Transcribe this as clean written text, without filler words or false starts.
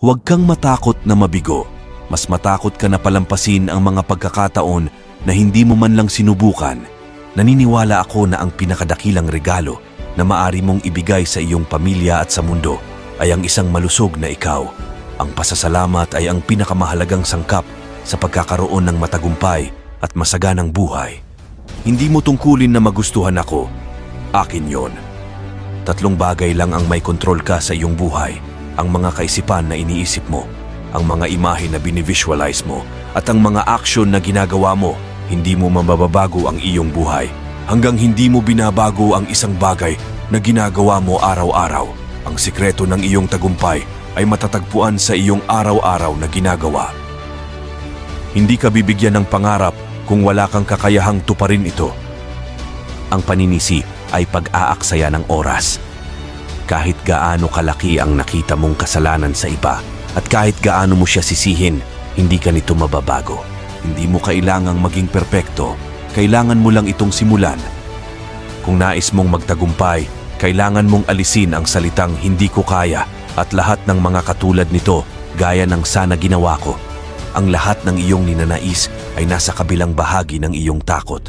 Huwag kang matakot na mabigo. Mas matakot ka na palampasin ang mga pagkakataon na hindi mo man lang sinubukan. Naniniwala ako na ang pinakadakilang regalo na maari mong ibigay sa iyong pamilya at sa mundo ay ang isang malusog na ikaw. Ang pasasalamat ay ang pinakamahalagang sangkap sa pagkakaroon ng matagumpay at masaganang buhay. Hindi mo tungkulin na magustuhan ako. Akin yon. 3 bagay lang ang may kontrol ka sa iyong buhay. Ang mga kaisipan na iniisip mo, ang mga imahe na binivisualize mo, at ang mga aksyon na ginagawa mo. Hindi mo mababago ang iyong buhay hanggang hindi mo binabago ang isang bagay na ginagawa mo araw-araw. Ang sikreto ng iyong tagumpay ay matatagpuan sa iyong araw-araw na ginagawa. Hindi ka bibigyan ng pangarap kung wala kang kakayahang tuparin ito. Ang paninisi ay pag-aaksaya ng oras. Kahit gaano kalaki ang nakita mong kasalanan sa iba at kahit gaano mo siya sisihin, hindi ka nito mababago. Hindi mo kailangang maging perpekto, kailangan mo lang itong simulan. Kung nais mong magtagumpay, kailangan mong alisin ang salitang hindi ko kaya at lahat ng mga katulad nito gaya ng sana ginawa ko. Ang lahat ng iyong ninanais ay nasa kabilang bahagi ng iyong takot.